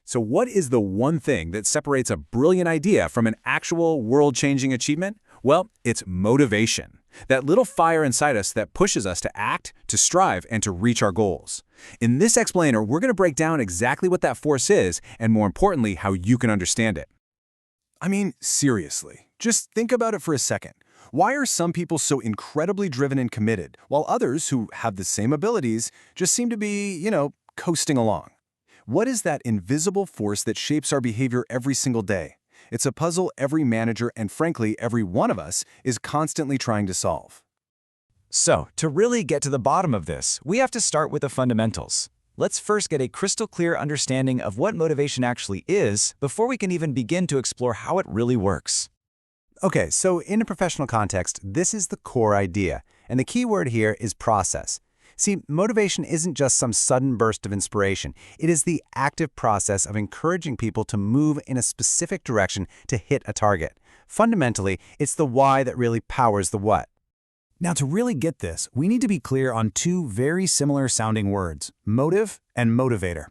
So what is the one thing that separates a brilliant idea from an actual world-changing achievement? Well, it's motivation. That little fire inside us that pushes us to act, to strive, and to reach our goals. In this explainer, we're going to break down exactly what that force is, and more importantly, how you can understand it. I mean, seriously, just think about it for a second. Why are some people so incredibly driven and committed, while others who have the same abilities just seem to be, coasting along? What is that invisible force that shapes our behavior every single day? It's a puzzle every manager and, frankly, every one of us is constantly trying to solve. So, to really get to the bottom of this, we have to start with the fundamentals. Let's first get a crystal clear understanding of what motivation actually is before we can even begin to explore how it really works. Okay, so in a professional context, this is the core idea, and the key word here is process. See, motivation isn't just some sudden burst of inspiration. It is the active process of encouraging people to move in a specific direction to hit a target. Fundamentally, it's the why that really powers the what. Now, to really get this, we need to be clear on two very similar sounding words, motive and motivator.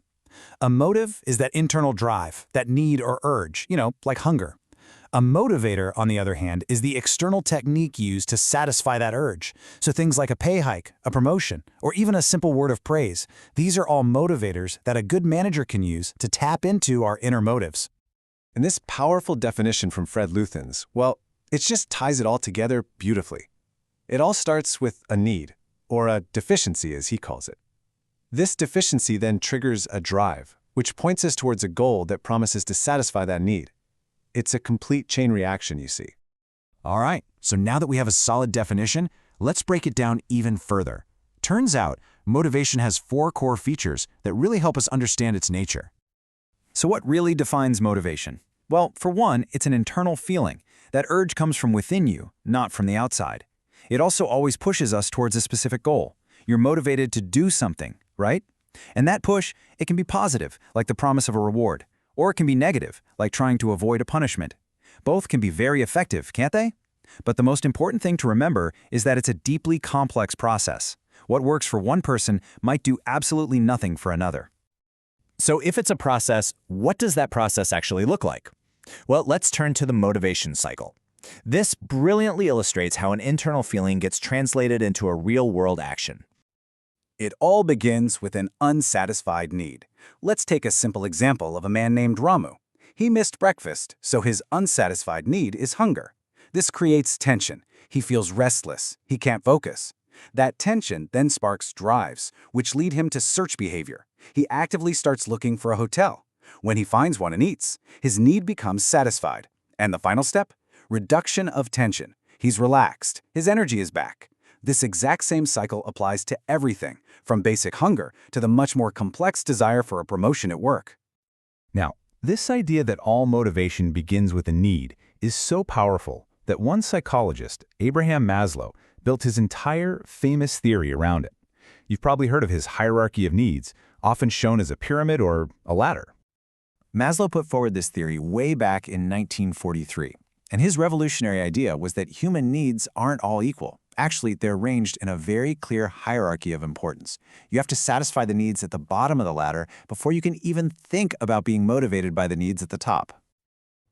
A motive is that internal drive, that need or urge, like hunger. A motivator, on the other hand, is the external technique used to satisfy that urge. So things like a pay hike, a promotion, or even a simple word of praise. These are all motivators that a good manager can use to tap into our inner motives. And this powerful definition from Fred Luthans, well, it just ties it all together beautifully. It all starts with a need, or a deficiency as he calls it. This deficiency then triggers a drive, which points us towards a goal that promises to satisfy that need. It's a complete chain reaction, you see. All right, so now that we have a solid definition, let's break it down even further. Turns out, motivation has 4 core features that really help us understand its nature. So what really defines motivation? Well, for one, it's an internal feeling. That urge comes from within you, not from the outside. It also always pushes us towards a specific goal. You're motivated to do something, right? And that push, it can be positive, like the promise of a reward. Or it can be negative, like trying to avoid a punishment. Both can be very effective, can't they? But the most important thing to remember is that it's a deeply complex process. What works for one person might do absolutely nothing for another. So if it's a process, what does that process actually look like? Well, let's turn to the motivation cycle. This brilliantly illustrates how an internal feeling gets translated into a real-world action. It all begins with an unsatisfied need. Let's take a simple example of a man named Ramu. He missed breakfast, so his unsatisfied need is hunger. This creates tension. He feels restless. He can't focus. That tension then sparks drives, which lead him to search behavior. He actively starts looking for a hotel. When he finds one and eats, his need becomes satisfied. And the final step? Reduction of tension. He's relaxed. His energy is back. This exact same cycle applies to everything, from basic hunger to the much more complex desire for a promotion at work. Now, this idea that all motivation begins with a need is so powerful that one psychologist, Abraham Maslow, built his entire famous theory around it. You've probably heard of his hierarchy of needs, often shown as a pyramid or a ladder. Maslow put forward this theory way back in 1943, and his revolutionary idea was that human needs aren't all equal. Actually, they're arranged in a very clear hierarchy of importance. You have to satisfy the needs at the bottom of the ladder before you can even think about being motivated by the needs at the top.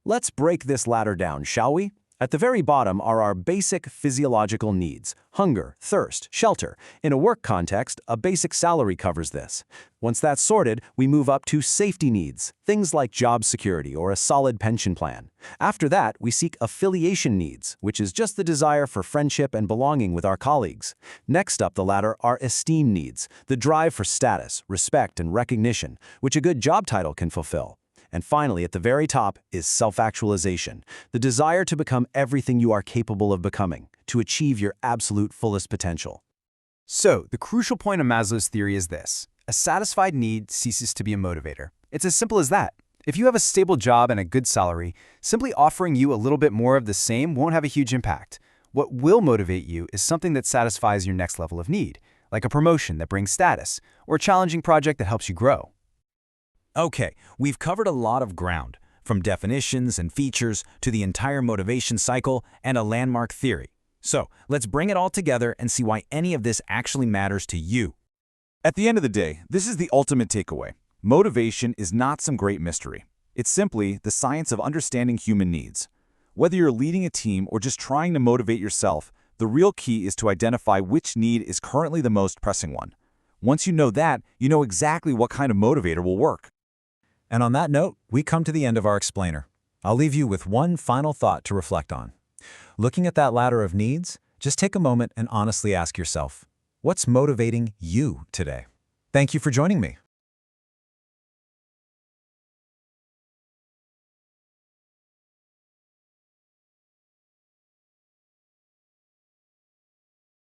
Let's break this ladder down, shall we? At the very bottom are our basic physiological needs: hunger, thirst, shelter. In a work context, a basic salary covers this. Once that's sorted, we move up to safety needs, things like job security or a solid pension plan. After that, we seek affiliation needs, which is just the desire for friendship and belonging with our colleagues. Next up the ladder are esteem needs, the drive for status, respect, and recognition, which a good job title can fulfill. And finally, at the very top is self-actualization, the desire to become everything you are capable of becoming, to achieve your absolute fullest potential. So, the crucial point of Maslow's theory is this: a satisfied need ceases to be a motivator. It's as simple as that. If you have a stable job and a good salary, simply offering you a little bit more of the same won't have a huge impact. What will motivate you is something that satisfies your next level of need, like a promotion that brings status, or a challenging project that helps you grow. Okay, we've covered a lot of ground, from definitions and features to the entire motivation cycle and a landmark theory. So let's bring it all together and see why any of this actually matters to you. At the end of the day, this is the ultimate takeaway. Motivation is not some great mystery. It's simply the science of understanding human needs. Whether you're leading a team or just trying to motivate yourself, the real key is to identify which need is currently the most pressing one. Once you know that, you know exactly what kind of motivator will work. And on that note, we come to the end of our explainer. I'll leave you with one final thought to reflect on. Looking at that ladder of needs, just take a moment and honestly ask yourself, what's motivating you today? Thank you for joining me.